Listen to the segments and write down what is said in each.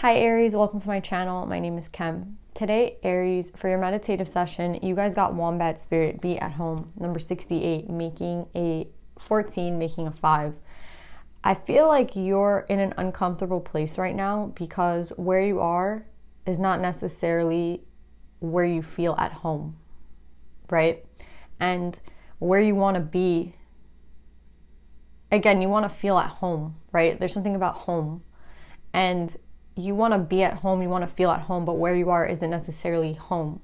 Hi Aries, welcome to my channel. My name is Kem. Today, Aries, for your meditative session, you guys got Wombat Spirit, be at home, number 68, making a 14, making a 5. I feel like you're in an uncomfortable place right now because where you are is not necessarily where you feel at home, right? And where you want to be, again, you want to feel at home, right? There's something about home. And you want to be at home, you want to feel at home, but where you are isn't necessarily home.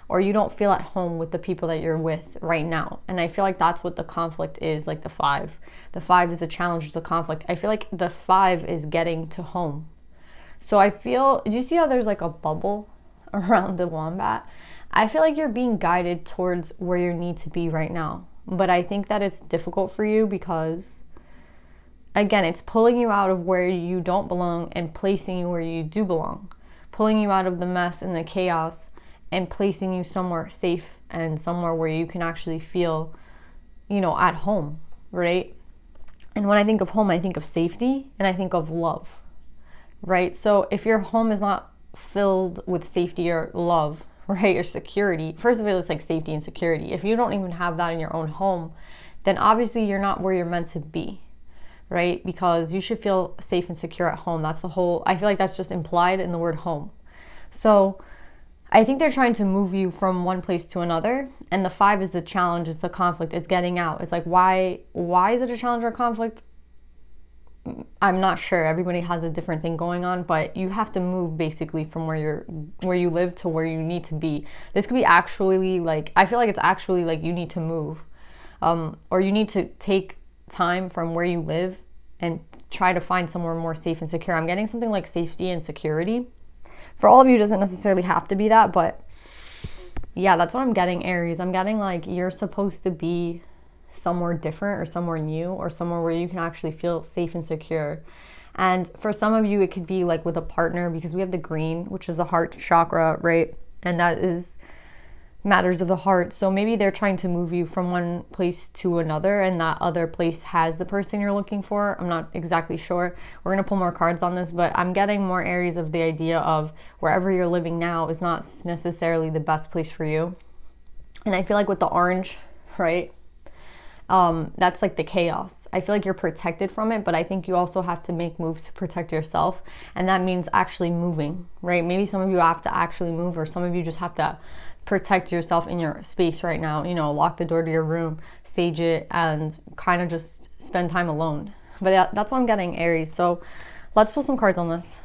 Or you don't feel at home with the people that you're with right now. And I feel like that's what the conflict is, like the 5. The 5 is a challenge, it's a conflict. I feel like the 5 is getting to home. So I feel, do you see how there's like a bubble around the wombat? I feel like you're being guided towards where you need to be right now. But I think that it's difficult for you because, again, it's pulling you out of where you don't belong and placing you where you do belong. Pulling you out of the mess and the chaos and placing you somewhere safe and somewhere where you can actually feel, at home, right? And when I think of home, I think of safety and I think of love, right? So if your home is not filled with safety or love, right, or security, first of all, it's like safety and security. If you don't even have that in your own home, then obviously you're not where you're meant to be. Right? Because you should feel safe and secure at home. That's the whole, I feel like that's just implied in the word home. So I think they're trying to move you from one place to another. And the 5 is the challenge, it's the conflict, it's getting out. It's like, why is it a challenge or a conflict? I'm not sure. Everybody has a different thing going on, but you have to move basically from where you live to where you need to be. This could be actually like, I feel like it's actually like you need to move. Or you need to take time from where you live and try to find somewhere more safe and secure. I'm getting something like safety and security. For all of you, it doesn't necessarily have to be that, but yeah, that's what I'm getting, Aries. I'm getting like you're supposed to be somewhere different or somewhere new or somewhere where you can actually feel safe and secure. And for some of you, it could be like with a partner because we have the green, which is a heart chakra, right? And that is matters of the heart. So maybe they're trying to move you from one place to another and that other place has the person you're looking for. I'm not exactly sure. We're going to pull more cards on this, but I'm getting more Aries of the idea of wherever you're living now is not necessarily the best place for you. And I feel like with the orange, right? That's like the chaos. I feel like you're protected from it, but I think you also have to make moves to protect yourself. And that means actually moving, right? Maybe some of you have to actually move, or some of you just have to protect yourself in your space right now. Lock the door to your room, sage it, and kind of just spend time alone. But that's what I'm getting, Aries. So let's pull some cards on this.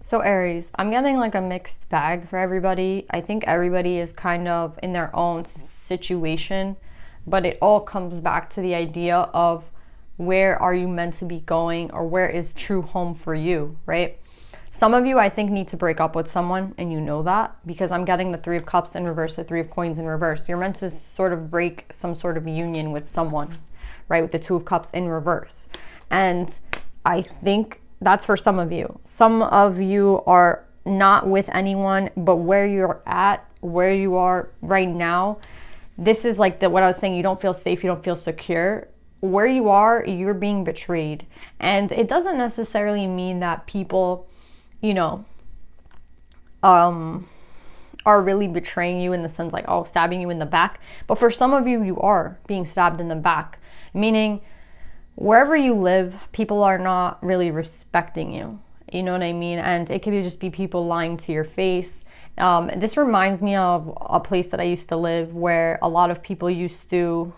So Aries, I'm getting like a mixed bag for everybody. I think everybody is kind of in their own situation, but it all comes back to the idea of where are you meant to be going, or where is true home for you, right? Some of you, I think, need to break up with someone, and you know that because I'm getting the 3 of Cups in reverse, the 3 of Coins in reverse. You're meant to sort of break some sort of union with someone, right? With the 2 of Cups in reverse. And I think that's for some of you. Some of you are not with anyone, but where you're at, where you are right now, this is like what I was saying, you don't feel safe, you don't feel secure. Where you are, you're being betrayed. And it doesn't necessarily mean that people, are really betraying you in the sense like, stabbing you in the back. But for some of you, you are being stabbed in the back, meaning wherever you live, people are not really respecting you. You know what I mean? And it could just be people lying to your face. This reminds me of a place that I used to live where a lot of people used to,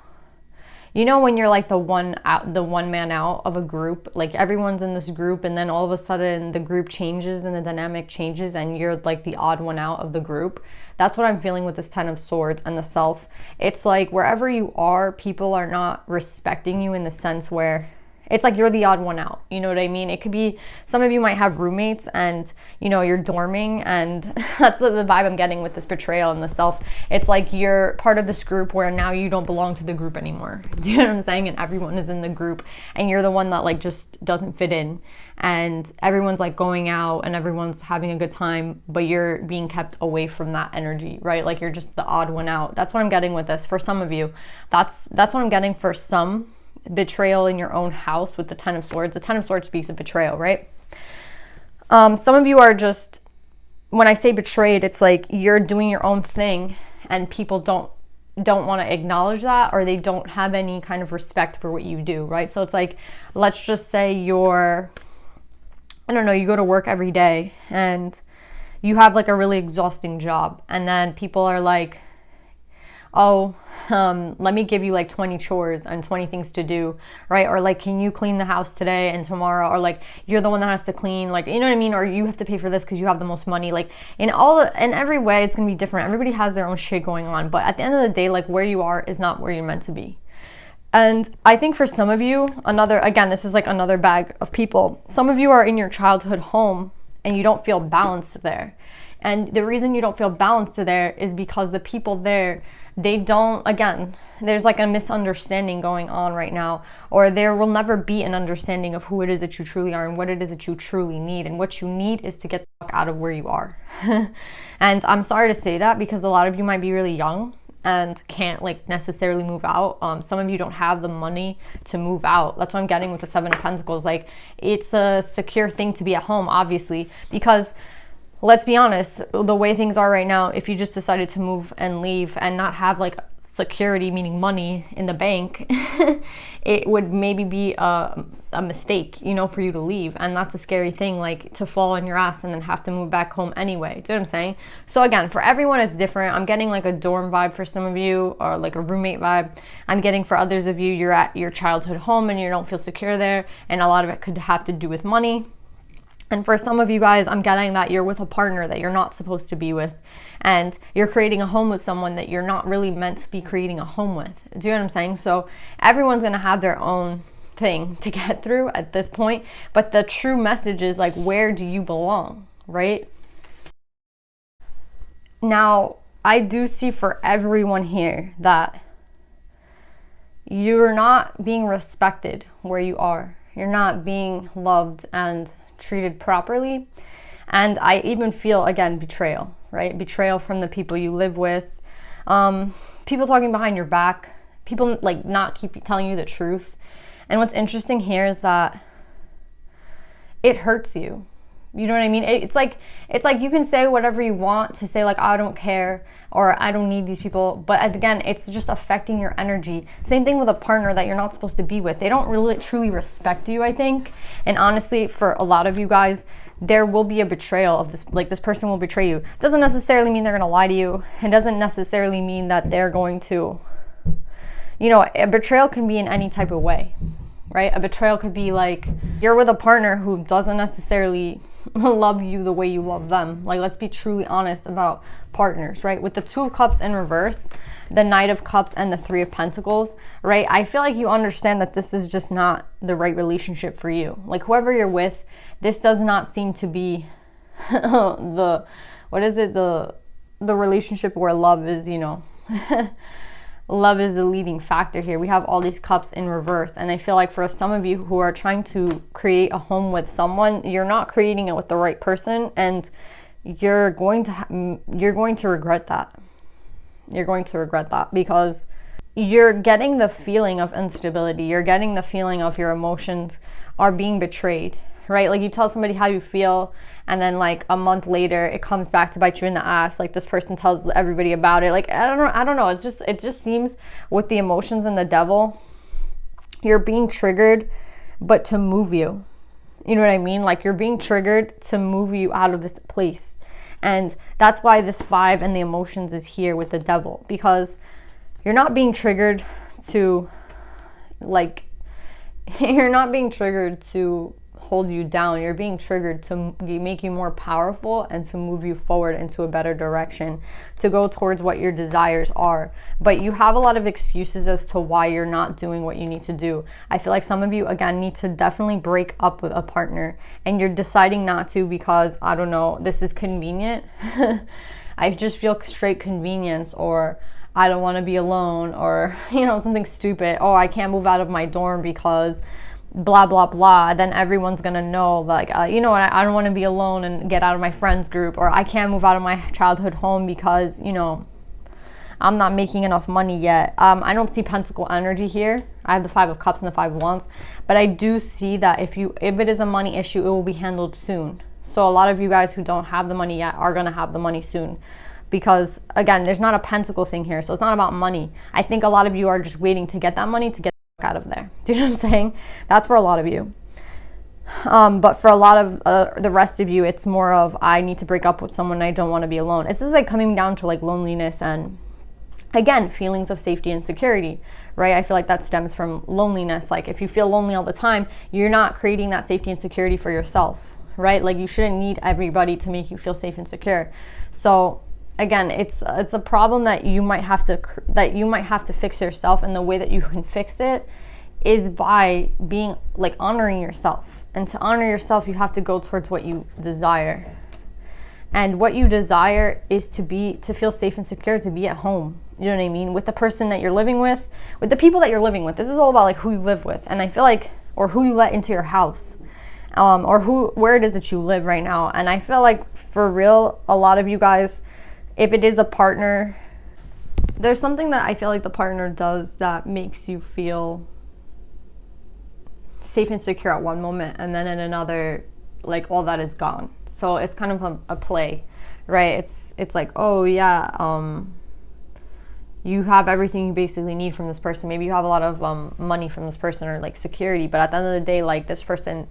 when you're like the one man out of a group, like everyone's in this group and then all of a sudden the group changes and the dynamic changes and you're like the odd one out of the group. That's what I'm feeling with this 10 of Swords and the Self. It's like wherever you are, people are not respecting you in the sense where it's like you're the odd one out. You know what I mean? It could be, some of you might have roommates and, you know, you're dorming, and that's the vibe I'm getting with this betrayal and the self. It's like you're part of this group where now you don't belong to the group anymore. Do you know what I'm saying? And everyone is in the group, and you're the one that like just doesn't fit in, and everyone's like going out and everyone's having a good time, but you're being kept away from that energy, right? Like you're just the odd one out. That's what I'm getting with this for some of you. That's what I'm getting for some. Betrayal in your own house with the Ten of Swords. The Ten of Swords speaks of betrayal, right? Some of you are just, when I say betrayed, it's like you're doing your own thing and people don't want to acknowledge that, or they don't have any kind of respect for what you do, right? So it's like, let's just say you're, I don't know, you go to work every day and you have like a really exhausting job, and then people are like, oh, let me give you like 20 chores and 20 things to do, right? Or like, can you clean the house today and tomorrow? Or like, you're the one that has to clean, like, you know what I mean? Or you have to pay for this because you have the most money. Like in every way, it's gonna be different. Everybody has their own shit going on. But at the end of the day, like where you are is not where you're meant to be. And I think for some of you, again, this is like another bag of people. Some of you are in your childhood home and you don't feel balanced there. And the reason you don't feel balanced there is because the people there, they don't, again, there's like a misunderstanding going on right now, or there will never be an understanding of who it is that you truly are and what it is that you truly need. And what you need is to get the fuck out of where you are. And I'm sorry to say that, because a lot of you might be really young and can't like necessarily move out. Some of you don't have the money to move out. That's what I'm getting with the Seven of Pentacles. Like it's a secure thing to be at home, obviously, because let's be honest, the way things are right now, if you just decided to move and leave and not have like security, meaning money in the bank, it would maybe be a mistake, you know, for you to leave. And that's a scary thing, like to fall on your ass and then have to move back home anyway. Do you know what I'm saying? So again, for everyone, it's different. I'm getting like a dorm vibe for some of you, or like a roommate vibe. I'm getting for others of you, you're at your childhood home and you don't feel secure there. And a lot of it could have to do with money. And for some of you guys, I'm getting that you're with a partner that you're not supposed to be with, and you're creating a home with someone that you're not really meant to be creating a home with. Do you know what I'm saying? So everyone's going to have their own thing to get through at this point, but the true message is like, where do you belong, right? Now, I do see for everyone here that you're not being respected where you are. You're not being loved and treated properly. And I even feel, again, betrayal, right? Betrayal from the people you live with, people talking behind your back, people like not keep telling you the truth. And what's interesting here is that it hurts you. You know what I mean? It's like you can say whatever you want to say, like, I don't care, or I don't need these people. But again, it's just affecting your energy. Same thing with a partner that you're not supposed to be with. They don't really truly respect you, I think. And honestly, for a lot of you guys, there will be a betrayal of this. Like, this person will betray you. It doesn't necessarily mean they're going to lie to you. It doesn't necessarily mean that they're going to, you know, a betrayal can be in any type of way, right? A betrayal could be like you're with a partner who doesn't necessarily love you the way you love them. Like, let's be truly honest about partners, right? With the Two of Cups in reverse, the Knight of Cups, and the Three of Pentacles, right? I feel like you understand that this is just not the right relationship for you. Like, whoever you're with, this does not seem to be the relationship where love is, you know, love is the leading factor here. We have all these cups in reverse, and I feel like for some of you who are trying to create a home with someone, you're not creating it with the right person, and you're going to regret that. You're going to regret that, because you're getting the feeling of instability. You're getting the feeling of your emotions are being betrayed, right? Like, you tell somebody how you feel, and then like a month later it comes back to bite you in the ass. Like, this person tells everybody about it. Like, I don't know. It just seems with the emotions and the devil, you're being triggered, but to move you. You know what I mean? Like, you're being triggered to move you out of this place. And that's why this 5 and the emotions is here with the devil, because you're not being triggered to, like, you're not being triggered to hold you down. You're being triggered to make you more powerful and to move you forward into a better direction, to go towards what your desires are. But you have a lot of excuses as to why you're not doing what you need to do. I feel like some of you, again, need to definitely break up with a partner, and you're deciding not to because, I don't know, this is convenient. I just feel straight convenience, or I don't want to be alone, or, you know, something stupid. Oh, I can't move out of my dorm because blah, blah, blah. Then everyone's going to know, like, you know, I don't want to be alone and get out of my friends group, or I can't move out of my childhood home because, you know, I'm not making enough money yet. I don't see pentacle energy here. I have the 5 of Cups and the 5 of Wands, but I do see that if it is a money issue, it will be handled soon. So a lot of you guys who don't have the money yet are going to have the money soon. Because, again, there's not a pentacle thing here, so it's not about money. I think a lot of you are just waiting to get that money to get the out of there. Do you know what I'm saying? That's for a lot of you. But for a lot of the rest of you, it's more of, I need to break up with someone and I don't want to be alone. This is like coming down to like loneliness and, again, feelings of safety and security, right? I feel like that stems from loneliness. Like, if you feel lonely all the time, you're not creating that safety and security for yourself, right? Like, you shouldn't need everybody to make you feel safe and secure. So, again, it's a problem that you might have to fix yourself, and the way that you can fix it is by being like honoring yourself. And to honor yourself, you have to go towards what you desire. And what you desire is to feel safe and secure, to be at home. You know what I mean? With the person that you're living with the people that you're living with. This is all about like who you live with, and I feel like, or who you let into your house. Or where it is that you live right now. And I feel like, for real, a lot of you guys, if it is a partner, there's something that I feel like the partner does that makes you feel safe and secure at one moment, and then in another, like, all that is gone. So it's kind of a play, right? It's like, oh yeah, you have everything you basically need from this person. Maybe you have a lot of money from this person, or like security, but at the end of the day, like, this person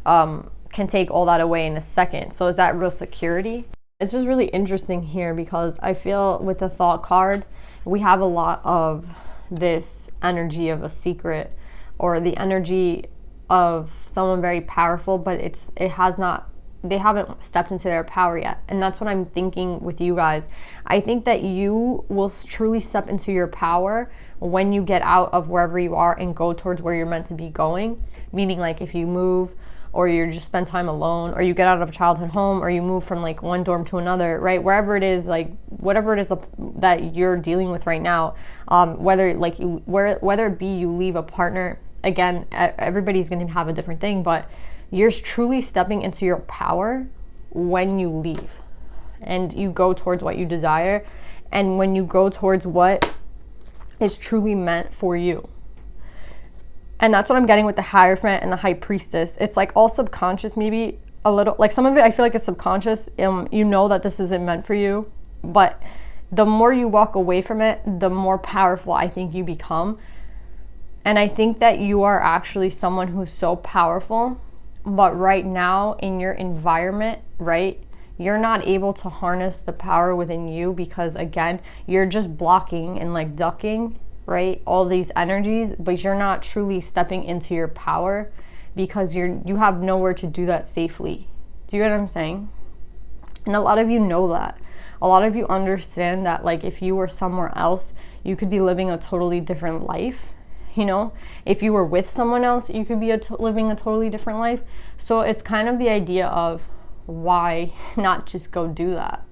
can take all that away in a second. So is that real security? It's just really interesting here, because I feel with the Thought card, we have a lot of this energy of a secret, or the energy of someone very powerful, but they haven't stepped into their power yet. And that's what I'm thinking with you guys. I think that you will truly step into your power when you get out of wherever you are and go towards where you're meant to be going. Meaning, like, if you move, or you just spend time alone, or you get out of a childhood home, or you move from like one dorm to another, right? Wherever it is, like, whatever it is that you're dealing with right now, whether it be you leave a partner, again, everybody's going to have a different thing, but you're truly stepping into your power when you leave, and you go towards what you desire, and when you go towards what is truly meant for you. And that's what I'm getting with the Hierophant and the High Priestess. It's like all subconscious, maybe a little, like some of it I feel like is subconscious. You know that this isn't meant for you, but the more you walk away from it, the more powerful I think you become. And I think that you are actually someone who's so powerful, but right now in your environment, right, you're not able to harness the power within you, because, again, you're just blocking and like ducking, right, all these energies, but you're not truly stepping into your power, because you have nowhere to do that safely. Do you get what I'm saying? And a lot of you know that. A lot of you understand that, like, if you were somewhere else, you could be living a totally different life. You know, if you were with someone else, you could be living a totally different life. So it's kind of the idea of, why not just go do that,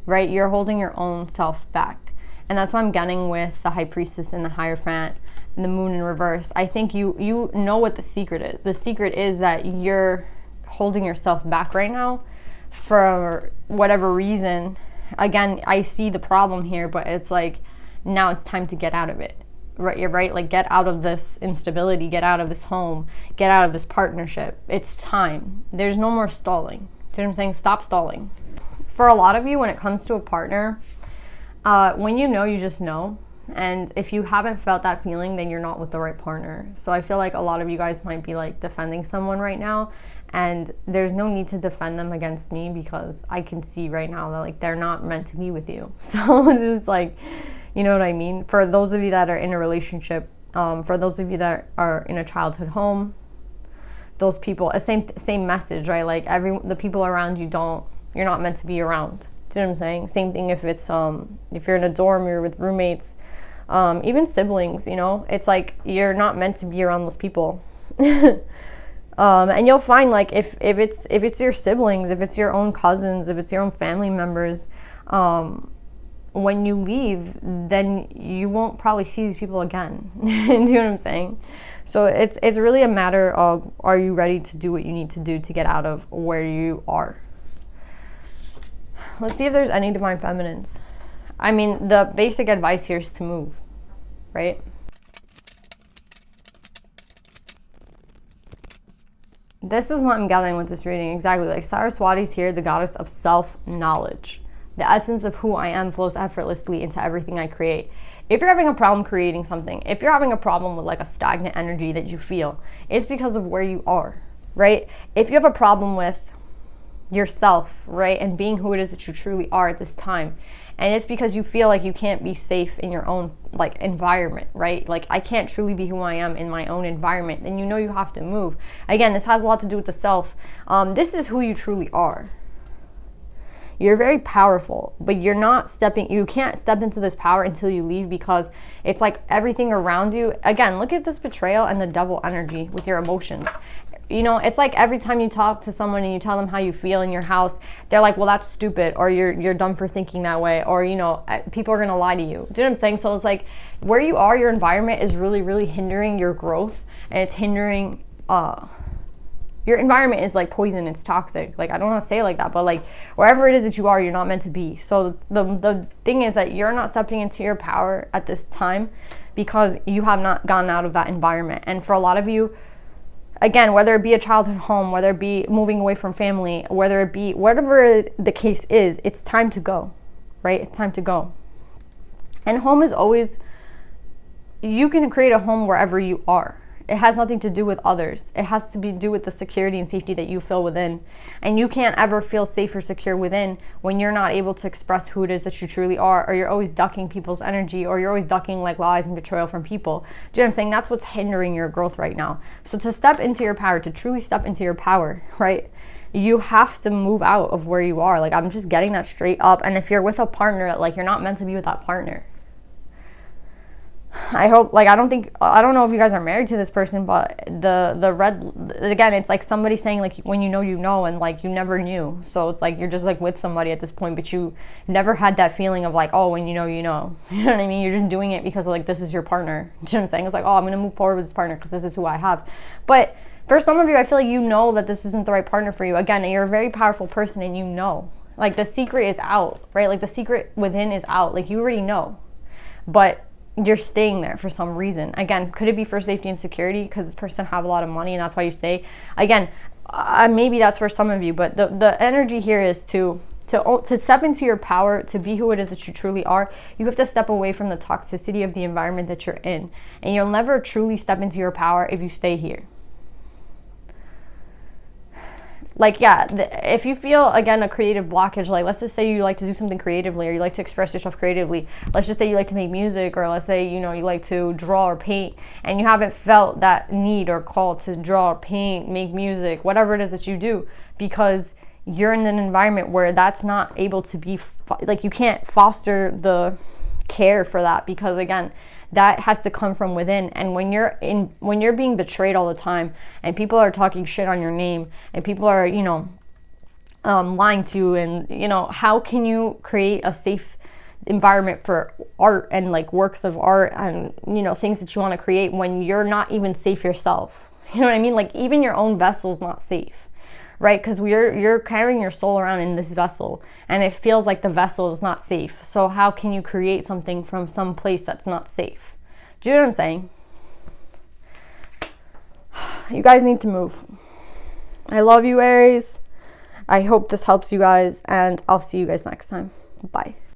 right? You're holding your own self back. And that's what I'm getting with the High Priestess and the Hierophant and the Moon in reverse. I think you know what the secret is. The secret is that you're holding yourself back right now for whatever reason. Again, I see the problem here, but it's like, now it's time to get out of it. Right, you're right. Like, get out of this instability, get out of this home, get out of this partnership. It's time. There's no more stalling. Do you know what I'm saying? Stop stalling. For a lot of you, when it comes to a partner, when you know, you just know. And if you haven't felt that feeling, then you're not with the right partner. So I feel like a lot of you guys might be like defending someone right now, and there's no need to defend them against me, because I can see right now that, like, they're not meant to be with you. So it's like, you know what I mean? For those of you that are in a relationship, for those of you that are in a childhood home, those people, same message, right? Like the people around you you're not meant to be around. Do you know what I'm saying? Same thing if it's if you're in a dorm, you're with roommates, even siblings, you know, it's like you're not meant to be around those people. And you'll find like if it's your siblings, if it's your own cousins, if it's your own family members, when you leave, then you won't probably see these people again. Do you know what I'm saying? So it's really a matter of, are you ready to do what you need to do to get out of where you are? Let's see if there's any divine feminines. I mean, the basic advice here is to move, right? This is what I'm getting with this reading, exactly. Like Saraswati's here, the goddess of self-knowledge. The essence of who I am flows effortlessly into everything I create. If you're having a problem creating something, if you're having a problem with like a stagnant energy that you feel, it's because of where you are, right? If you have a problem with yourself, right, and being who it is that you truly are at this time, and it's because you feel like you can't be safe in your own like environment, right? Like I can't truly be who I am in my own environment, then you know you have to move. Again, this has a lot to do with the self. This is who you truly are. You're very powerful, but you can't step into this power until you leave, because it's like everything around you. Again, look at this betrayal and the devil energy with your emotions. You know, it's like every time you talk to someone and you tell them how you feel in your house, they're like, well, that's stupid, or you're dumb for thinking that way, or, you know, people are going to lie to you. Do you know what I'm saying? So it's like where you are, your environment is really, really hindering your growth, and it's hindering, your environment is like poison, it's toxic. Like, I don't want to say it like that, but like wherever it is that you are, you're not meant to be. So the thing is that you're not stepping into your power at this time because you have not gotten out of that environment. And for a lot of you, again, whether it be a childhood home, whether it be moving away from family, whether it be whatever the case is, it's time to go, right? It's time to go. And home is always, you can create a home wherever you are. It has nothing to do with others. It has to do with the security and safety that you feel within. And you can't ever feel safe or secure within when you're not able to express who it is that you truly are, or you're always ducking people's energy, or you're always ducking like lies and betrayal from people. Do you know what I'm saying? That's what's hindering your growth right now. So to step into your power, to truly step into your power, right? You have to move out of where you are. Like, I'm just getting that straight up. And if you're with a partner, like, you're not meant to be with that partner. I hope, like, I don't know if you guys are married to this person, but the red, again, it's like somebody saying, like, when you know, and like you never knew. So it's like you're just like with somebody at this point, but you never had that feeling of like, oh, when you know. You know what I mean? You're just doing it because like this is your partner. Do you know what I'm saying? It's like, oh, I'm gonna move forward with this partner because this is who I have. But for some of you, I feel like you know that this isn't the right partner for you. Again, you're a very powerful person, and you know, like, the secret is out, right? Like, the secret within is out. Like, you already know, but you're staying there for some reason. Again, could it be for safety and security because this person have a lot of money and that's why you stay? Again, maybe that's for some of you, but the energy here is to step into your power, to be who it is that you truly are. You have to step away from the toxicity of the environment that you're in, and you'll never truly step into your power if you stay here. Like, yeah, if you feel, again, a creative blockage, like, let's just say you like to do something creatively, or you like to express yourself creatively. Let's just say you like to make music, or let's say, you know, you like to draw or paint, and you haven't felt that need or call to draw or paint, make music, whatever it is that you do, because you're in an environment where that's not able to be, like, you can't foster the care for that, because, again, that has to come from within. And when you're being betrayed all the time, and people are talking shit on your name, and people are, you know, lying to you, and, you know, how can you create a safe environment for art and like works of art and, you know, things that you want to create when you're not even safe yourself? You know what I mean? Like, even your own vessel's not safe, right? Because you're carrying your soul around in this vessel, and it feels like the vessel is not safe. So how can you create something from some place that's not safe? Do you know what I'm saying? You guys need to move. I love you, Aries. I hope this helps you guys, and I'll see you guys next time. Bye.